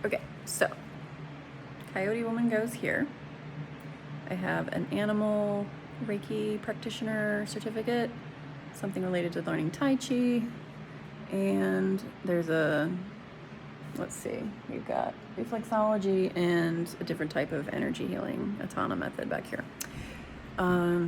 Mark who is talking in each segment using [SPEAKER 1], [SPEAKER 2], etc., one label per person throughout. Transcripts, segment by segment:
[SPEAKER 1] Okay, so Coyote Woman goes here. I have an animal Reiki practitioner certificate, something related to learning Tai Chi, and there's let's see, we've got reflexology and a different type of energy healing, Atana method back here.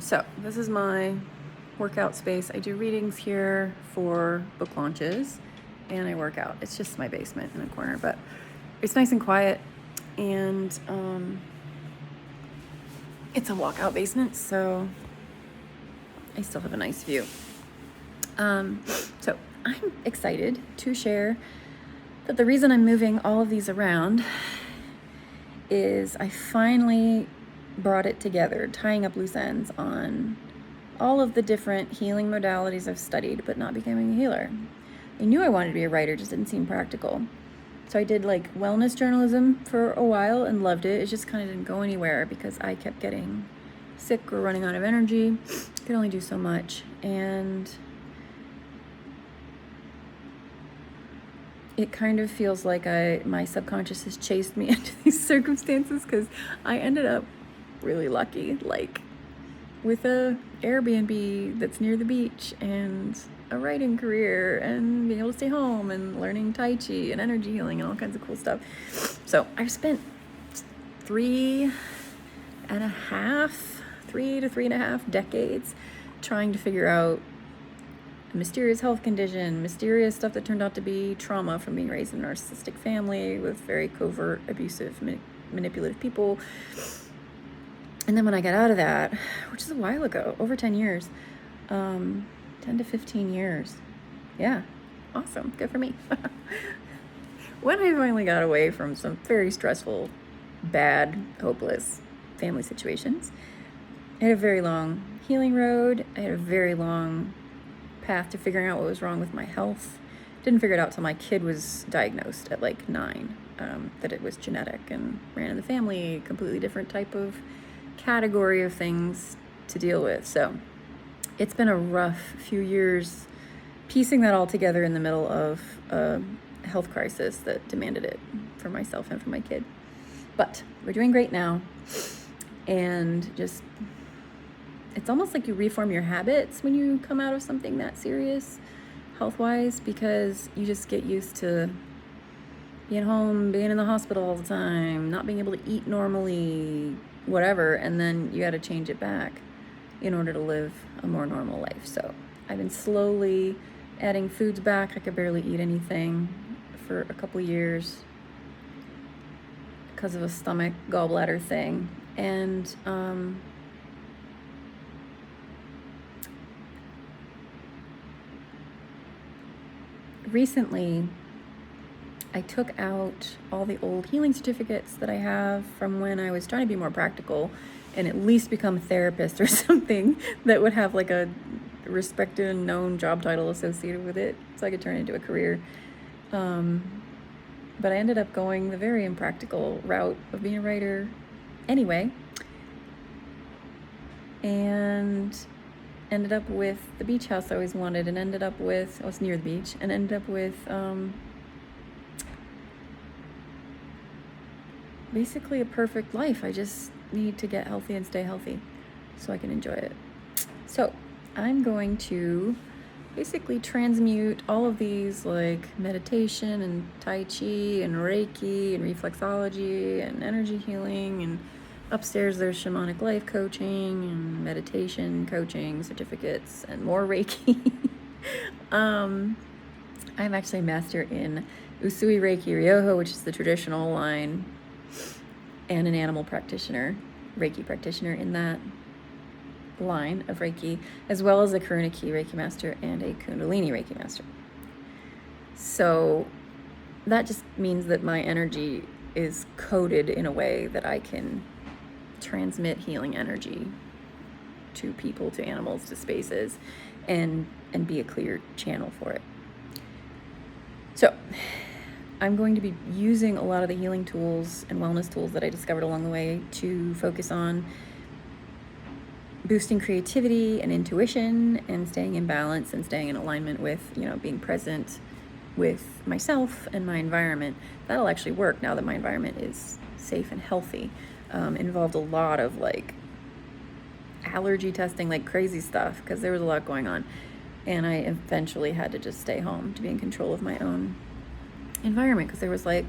[SPEAKER 1] So this is my workout space. I do readings here for book launches, and I work out. It's just my basement in a corner, but it's nice and quiet, and it's a walkout basement, so I still have a nice view. So I'm excited to share that the reason I'm moving all of these around is I finally brought it together, tying up loose ends on all of the different healing modalities I've studied, but not becoming a healer. I knew I wanted to be a writer, just didn't seem practical. So I did like wellness journalism for a while and loved it. It just kind of didn't go anywhere because I kept getting sick or running out of energy. Could only do so much. And it kind of feels like my subconscious has chased me into these circumstances because I ended up really lucky, like with a Airbnb that's near the beach and a writing career and being able to stay home and learning Tai Chi and energy healing and all kinds of cool stuff. So I've spent 3 to 3.5 decades trying to figure out a mysterious health condition, mysterious stuff that turned out to be trauma from being raised in a narcissistic family with very covert, abusive, manipulative people. And then when I got out of that, which is a while ago, over 10 years, 10 to 15 years. Yeah, awesome, good for me. When I finally got away from some very stressful, bad, hopeless family situations, I had a very long healing road. I had a very long path to figuring out what was wrong with my health. Didn't figure it out till my kid was diagnosed at like 9, that it was genetic and ran in the family, completely different type of category of things to deal with. So it's been a rough few years piecing that all together in the middle of a health crisis that demanded it for myself and for my kid. But we're doing great now. And just, it's almost like you reform your habits when you come out of something that serious health-wise, because you just get used to being home, being in the hospital all the time, not being able to eat normally, whatever, and then you got to change it back in order to live a more normal life. So I've been slowly adding foods back. I could barely eat anything for a couple years because of a stomach gallbladder thing. And recently I took out all the old healing certificates that I have from when I was trying to be more practical and at least become a therapist or something that would have like a respected and known job title associated with it so I could turn it into a career. But I ended up going the very impractical route of being a writer anyway, and ended up with the beach house I always wanted, and ended up with, I was near the beach, and ended up with basically a perfect life. I just need to get healthy and stay healthy so I can enjoy it. So I'm going to basically transmute all of these, like meditation and Tai Chi and Reiki and reflexology and energy healing, and upstairs there's shamanic life coaching and meditation coaching certificates and more Reiki. I'm actually a master in Usui Reiki Ryoho, which is the traditional line, and an animal practitioner, Reiki practitioner in that line of Reiki, as well as a Karuna Ki Reiki master and a Kundalini Reiki master. So that just means that my energy is coded in a way that I can transmit healing energy to people, to animals, to spaces, and be a clear channel for it. So I'm going to be using a lot of the healing tools and wellness tools that I discovered along the way to focus on boosting creativity and intuition and staying in balance and staying in alignment with, being present with myself and my environment. That'll actually work now that my environment is safe and healthy. Involved a lot of like allergy testing, like crazy stuff, because there was a lot going on. And I eventually had to just stay home to be in control of my own environment, because there was like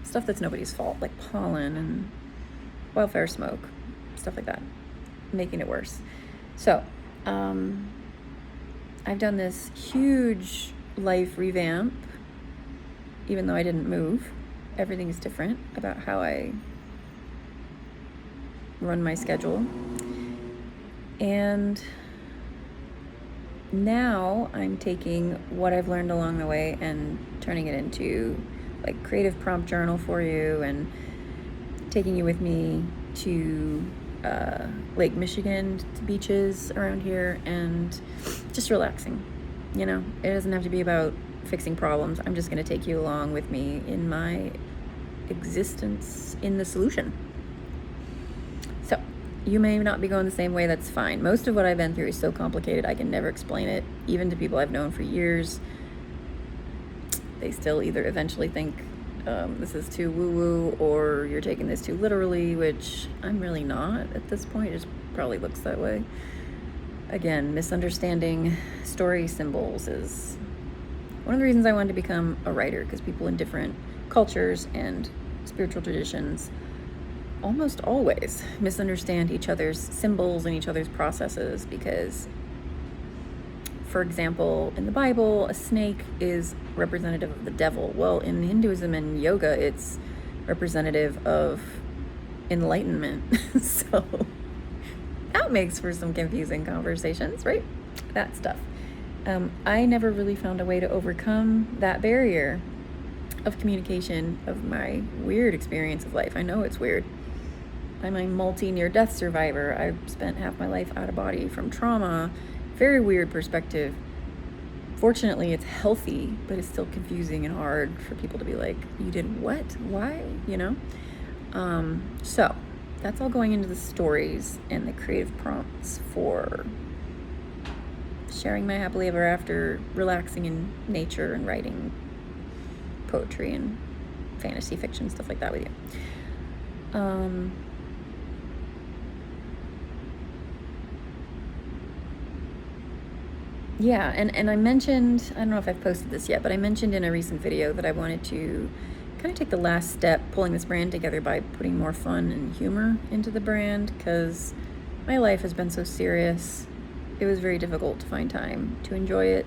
[SPEAKER 1] stuff that's nobody's fault, like pollen and wildfire smoke, stuff like that, making it worse. So I've done this huge life revamp, even though I didn't move. Everything is different about how I run my schedule. And now I'm taking what I've learned along the way and turning it into like creative prompt journal for you, and taking you with me to Lake Michigan, to beaches around here, and just relaxing. You know, it doesn't have to be about fixing problems. I'm just going to take you along with me in my existence in the solution. So you may not be going the same way, that's fine. Most of what I've been through is so complicated I can never explain it, even to people I've known for years. They still either eventually think this is too woo-woo, or you're taking this too literally, which I'm really not at this point. It just probably looks that way. Again, misunderstanding story symbols is one of the reasons I wanted to become a writer, because people in different cultures and spiritual traditions almost always misunderstand each other's symbols and each other's processes, because, for example, in the Bible, a snake is representative of the devil. Well, in Hinduism and yoga, it's representative of enlightenment. So that makes for some confusing conversations, right? That stuff. I never really found a way to overcome that barrier of communication of my weird experience of life. I know it's weird. I'm a multi-near-death survivor. I've spent half my life out of body from trauma. Very weird perspective. Fortunately, it's healthy, but it's still confusing and hard for people to be like, you did what? Why? You know? So that's all going into the stories and the creative prompts for sharing my happily ever after, relaxing in nature and writing poetry and fantasy fiction, stuff like that with you. Yeah, and I mentioned, I don't know if I've posted this yet, but I mentioned in a recent video that I wanted to kind of take the last step, pulling this brand together by putting more fun and humor into the brand, because my life has been so serious. It was very difficult to find time to enjoy it.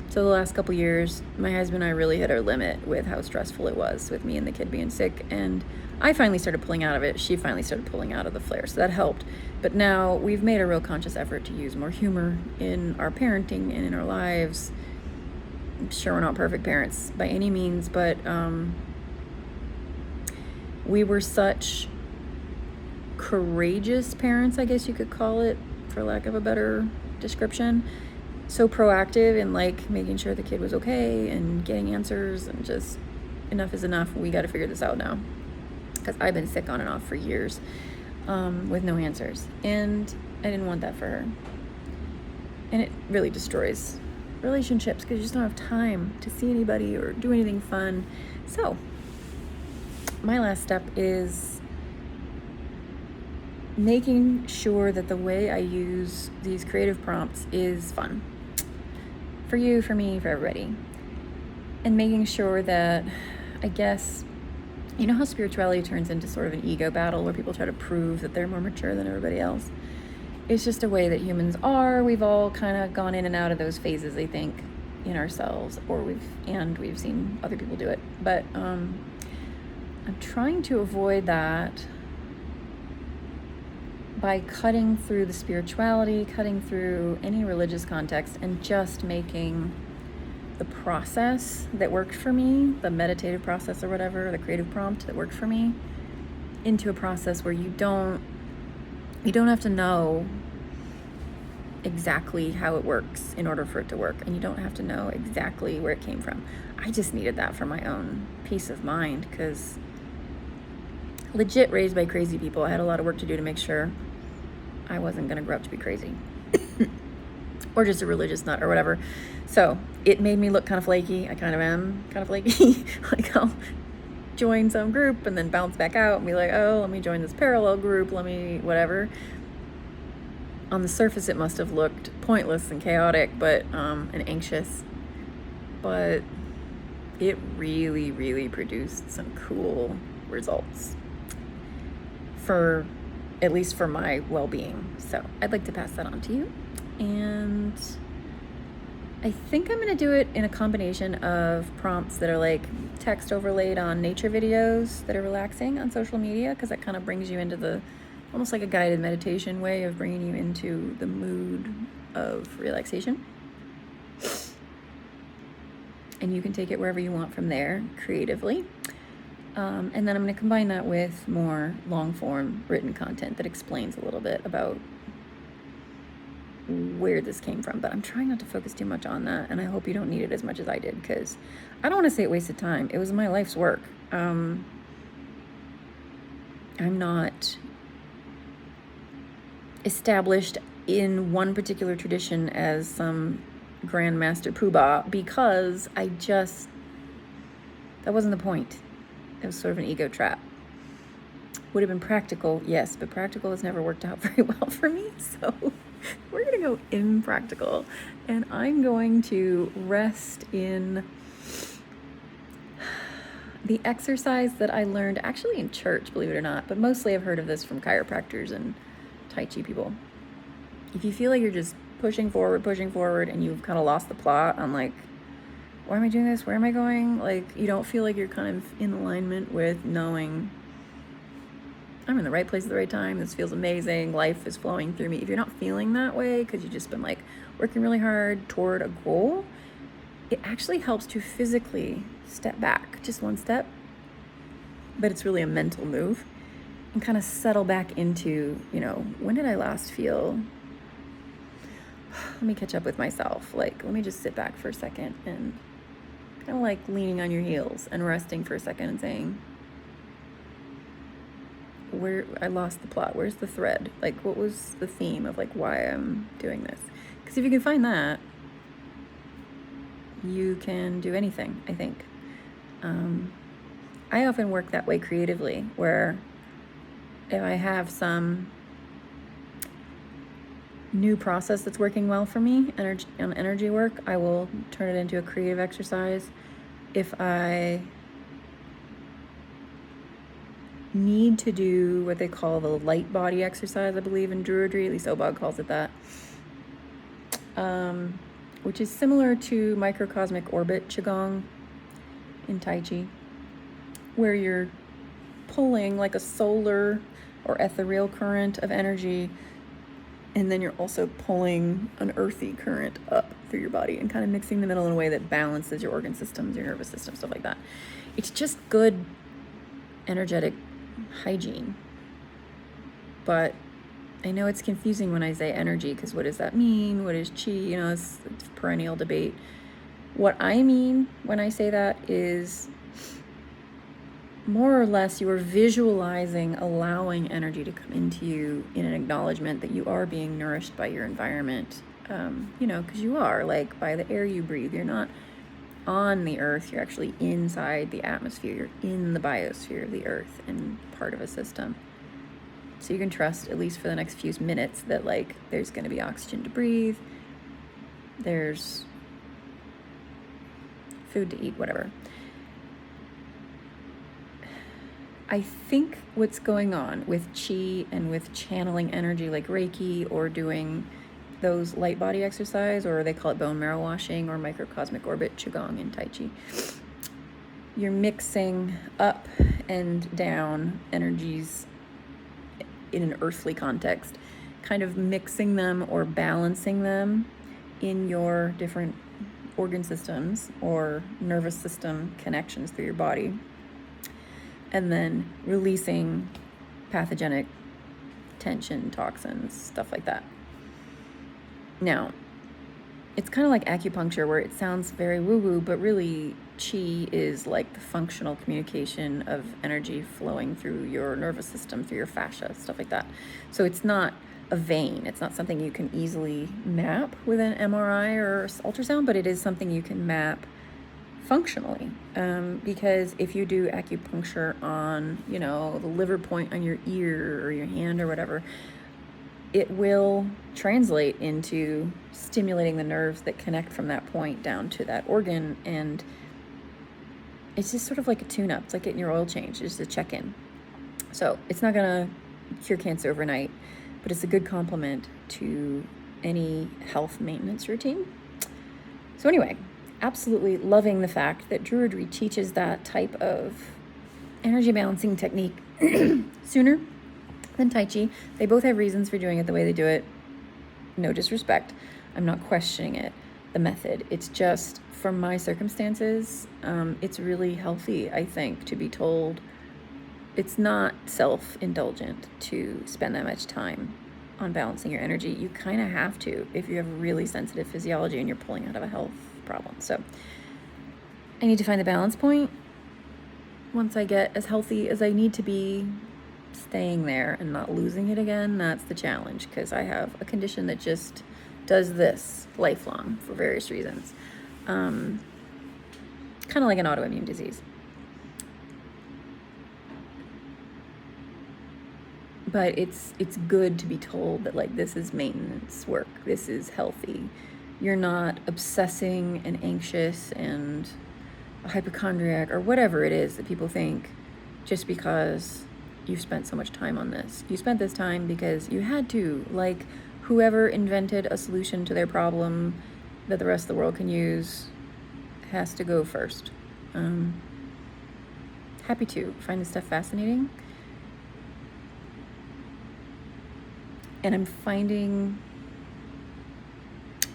[SPEAKER 1] So the last couple years, my husband and I really hit our limit with how stressful it was with me and the kid being sick, and I finally started pulling out of it. She finally started pulling out of the flare, so that helped. But now we've made a real conscious effort to use more humor in our parenting and in our lives. I'm sure we're not perfect parents by any means, but we were such courageous parents, I guess you could call it, for lack of a better description. So proactive in like making sure the kid was okay and getting answers, and just enough is enough. We got to figure this out now, because I've been sick on and off for years with no answers, and I didn't want that for her. And it really destroys relationships, because you just don't have time to see anybody or do anything fun. So my last step is making sure that the way I use these creative prompts is fun for you, for me, for everybody. And making sure that, I guess, you know how spirituality turns into sort of an ego battle where people try to prove that they're more mature than everybody else? It's just a way that humans are. We've all kind of gone in and out of those phases, I think, in ourselves, or we've seen other people do it. But I'm trying to avoid that by cutting through the spirituality, cutting through any religious context, and just making the process that worked for me, the meditative process or whatever, the creative prompt that worked for me, into a process where you don't have to know exactly how it works in order for it to work, and you don't have to know exactly where it came from. I just needed that for my own peace of mind, because legit raised by crazy people, I had a lot of work to do to make sure I wasn't going to grow up to be crazy. or just a religious nut or whatever. So it made me look kind of flaky. I kind of am kind of flaky. Like I'll join some group and then bounce back out and be like, oh, let me join this parallel group, let me whatever. On the surface, it must have looked pointless and chaotic, but and anxious. But it really, really produced some cool results for, at least for my well-being. So I'd like to pass that on to you. And I think I'm going to do it in a combination of prompts that are like text overlaid on nature videos that are relaxing on social media, because that kind of brings you into the, almost like a guided meditation way of bringing you into the mood of relaxation. And you can take it wherever you want from there creatively. And then I'm going to combine that with more long-form written content that explains a little bit about where this came from. But I'm trying not to focus too much on that, and I hope you don't need it as much as I did, because I don't want to say it wasted time. It was my life's work. I'm not established in one particular tradition as some grandmaster poobah, because that wasn't the point. It was sort of an ego trap. Would have been practical, yes, but practical has never worked out very well for me. So we're going to go impractical, and I'm going to rest in the exercise that I learned actually in church, believe it or not, but mostly I've heard of this from chiropractors and Tai Chi people. If you feel like you're just pushing forward, and you've kind of lost the plot on like, why am I doing this? Where am I going? Like, you don't feel like you're kind of in alignment with knowing I'm in the right place at the right time. This feels amazing. Life is flowing through me. If you're not feeling that way because you've just been like working really hard toward a goal, it actually helps to physically step back just one step, but it's really a mental move, and kind of settle back into, when did I last feel, let me catch up with myself. Like, let me just sit back for a second and kind of like leaning on your heels and resting for a second and saying, where I lost the plot, where's the thread? Like, what was the theme of like why I'm doing this? Because if you can find that, you can do anything, I think. I often work that way creatively, where if I have some new process that's working well for me on energy work, I will turn it into a creative exercise. If I need to do what they call the light body exercise, I believe in Druidry, at least Obog calls it that, which is similar to microcosmic orbit Qigong in Tai Chi, where you're pulling like a solar or ethereal current of energy, and then you're also pulling an earthy current up through your body and kind of mixing them in a way that balances your organ systems, your nervous system, stuff like that. It's just good energetic hygiene. But I know it's confusing when I say energy, because what does that mean? What is qi? It's a perennial debate. What I mean when I say that is more or less you are visualizing allowing energy to come into you in an acknowledgement that you are being nourished by your environment, because you are, like, by the air you breathe. You're not on the earth, you're actually inside the atmosphere, you're in the biosphere of the earth and part of a system. So you can trust, at least for the next few minutes, that like there's going to be oxygen to breathe, there's food to eat, whatever. I think what's going on with qi and with channeling energy like Reiki, or doing those light body exercise, or they call it bone marrow washing, or microcosmic orbit Qigong in Tai Chi, you're mixing up and down energies in an earthly context, kind of mixing them or balancing them in your different organ systems or nervous system connections through your body, and then releasing pathogenic tension, toxins, stuff like that. Now, it's kind of like acupuncture, where it sounds very woo-woo, but really qi is like the functional communication of energy flowing through your nervous system, through your fascia, stuff like that. So it's not a vein. It's not something you can easily map with an MRI or ultrasound, but it is something you can map functionally. Because if you do acupuncture on, you know, the liver point on your ear or your hand or whatever, it will translate into stimulating the nerves that connect from that point down to that organ. And it's just sort of like a tune-up. It's like getting your oil changed. It's just a check-in. So it's not going to cure cancer overnight, but it's a good complement to any health maintenance routine. So anyway, absolutely loving the fact that Druidry teaches that type of energy balancing technique sooner than Tai Chi. They both have reasons for doing it the way they do it. No disrespect. I'm not questioning it, the method. It's just, from my circumstances, it's really healthy, I think, to be told it's not self-indulgent to spend that much time on balancing your energy. You kind of have to if you have really sensitive physiology and you're pulling out of a health problem. So I need to find the balance point. Once I get as healthy as I need to be, staying there and not losing it again, that's the challenge, because I have a condition that just does this lifelong for various reasons. Kind of like an autoimmune disease. But it's good to be told that, like, this is maintenance work. This is healthy. You're not obsessing and anxious and a hypochondriac or whatever it is that people think just because you've spent so much time on this. You spent this time because you had to. Like, whoever invented a solution to their problem that the rest of the world can use has to go first. Happy to find this stuff fascinating. And I'm finding,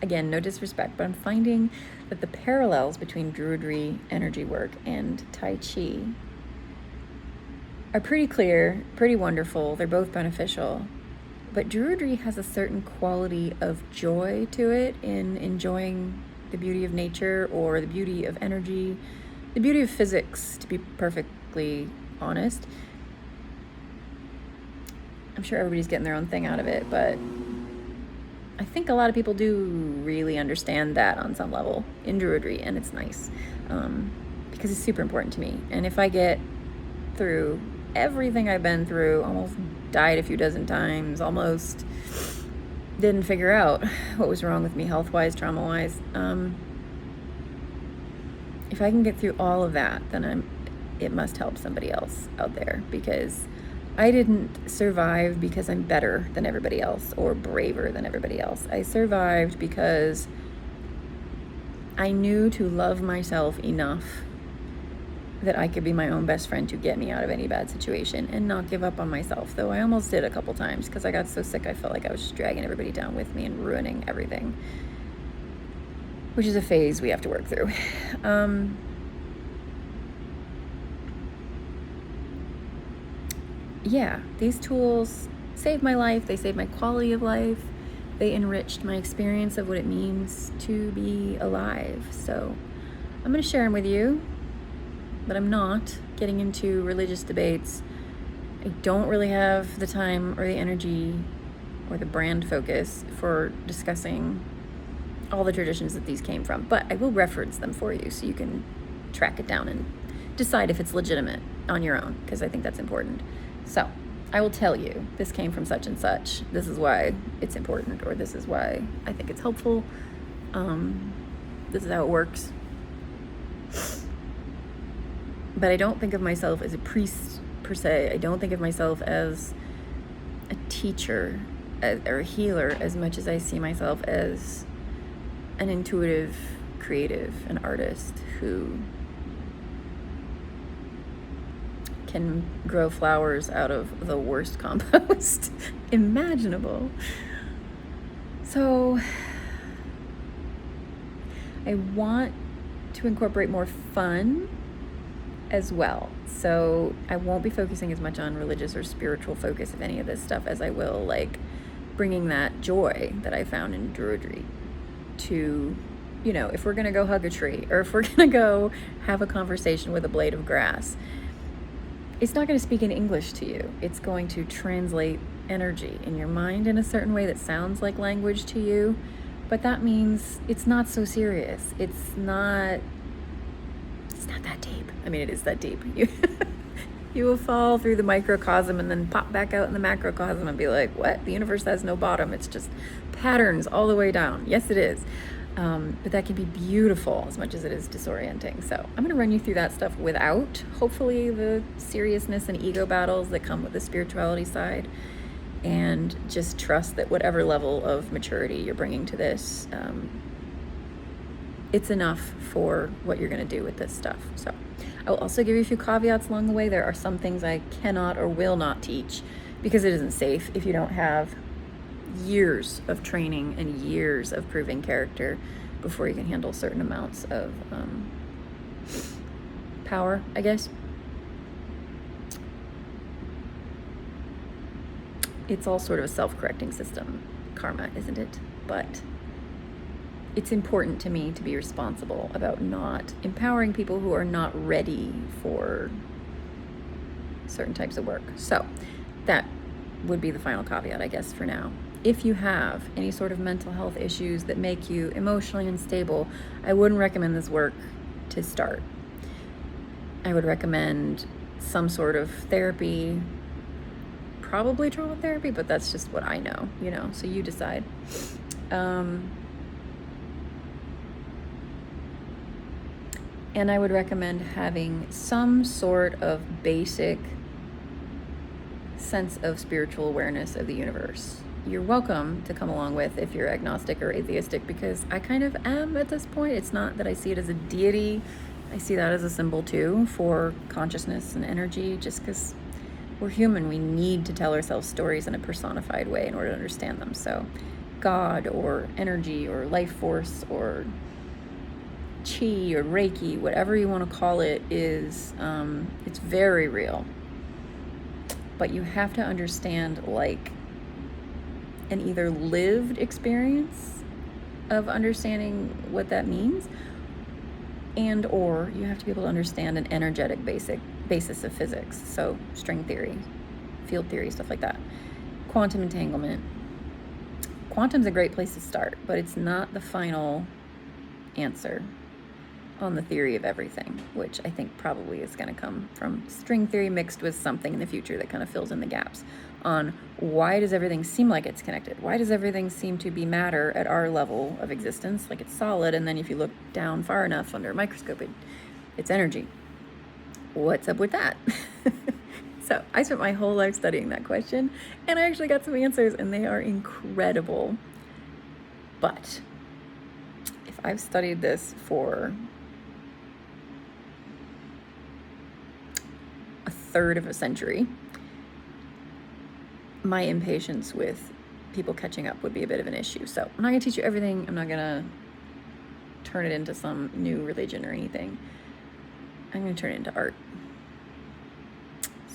[SPEAKER 1] again, no disrespect, but I'm finding that the parallels between Druidry, energy work, and Tai Chi are pretty clear, pretty wonderful. They're both beneficial. But Druidry has a certain quality of joy to it in enjoying the beauty of nature or the beauty of energy, the beauty of physics, to be perfectly honest. I'm sure everybody's getting their own thing out of it, but I think a lot of people do really understand that on some level in Druidry, and it's nice because it's super important to me. And if I get through everything I've been through, almost died a few dozen times, almost didn't figure out what was wrong with me health-wise, trauma-wise, if I can get through all of that, then it must help somebody else out there, because I didn't survive because I'm better than everybody else or braver than everybody else. I survived because I knew to love myself enough that I could be my own best friend to get me out of any bad situation and not give up on myself. Though I almost did a couple times because I got so sick I felt like I was just dragging everybody down with me and ruining everything, which is a phase we have to work through. Yeah, these tools saved my life. They saved my quality of life. They enriched my experience of what it means to be alive. So I'm going to share them with you, but I'm not getting into religious debates. I don't really have the time or the energy or the brand focus for discussing all the traditions that these came from, but I will reference them for you so you can track it down and decide if it's legitimate on your own, because I think that's important. So I will tell you, this came from such and such. This is why it's important, or this is why I think it's helpful. This is how it works. But I don't think of myself as a priest per se. I don't think of myself as a teacher or a healer as much as I see myself as an intuitive, creative, an artist who can grow flowers out of the worst compost imaginable. So I want to incorporate more fun as well. So I won't be focusing as much on religious or spiritual focus of any of this stuff as I will like bringing that joy that I found in Druidry to, you know, if we're going to go hug a tree or if we're going to go have a conversation with a blade of grass, it's not going to speak in English to you. It's going to translate energy in your mind in a certain way that sounds like language to you, but that means it's not so serious. It's not that deep. I mean, it is that deep. You will fall through the microcosm and then pop back out in the macrocosm and be like, what? The universe has no bottom. It's just patterns all the way down. Yes, it is. But that can be beautiful as much as it is disorienting. So I'm going to run you through that stuff without, hopefully, the seriousness and ego battles that come with the spirituality side. And just trust that whatever level of maturity you're bringing to this, it's enough for what you're going to do with this stuff. So I will also give you a few caveats along the way. There are some things I cannot or will not teach because it isn't safe if you don't have years of training and years of proving character before you can handle certain amounts of power, I guess. It's all sort of a self-correcting system, karma, isn't it? But it's important to me to be responsible about not empowering people who are not ready for certain types of work. So that would be the final caveat, I guess, for now. If you have any sort of mental health issues that make you emotionally unstable, I wouldn't recommend this work to start. I would recommend some sort of therapy, probably trauma therapy, but that's just what I know, so you decide. And I would recommend having some sort of basic sense of spiritual awareness of the universe. You're welcome to come along with if you're agnostic or atheistic, because I kind of am at this point. It's not that I see it as a deity. I see that as a symbol too for consciousness and energy, just because we're human. We need to tell ourselves stories in a personified way in order to understand them. So God or energy or life force or chi or Reiki, whatever you want to call it, is it's very real. But you have to understand like an either lived experience of understanding what that means, and or you have to be able to understand an energetic basis of physics. So string theory, field theory, stuff like that. Quantum entanglement. Quantum's a great place to start, but it's not the final answer on the theory of everything, which I think probably is going to come from string theory mixed with something in the future that kind of fills in the gaps on why does everything seem like it's connected? Why does everything seem to be matter at our level of existence, like it's solid, and then if you look down far enough under a microscope, it's energy? What's up with that? So I spent my whole life studying that question, and I actually got some answers, and they are incredible. But if I've studied this for a third of a century, my impatience with people catching up would be a bit of an issue. So I'm not going to teach you everything. I'm not going to turn it into some new religion or anything. I'm going to turn it into art.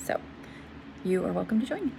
[SPEAKER 1] So you are welcome to join me.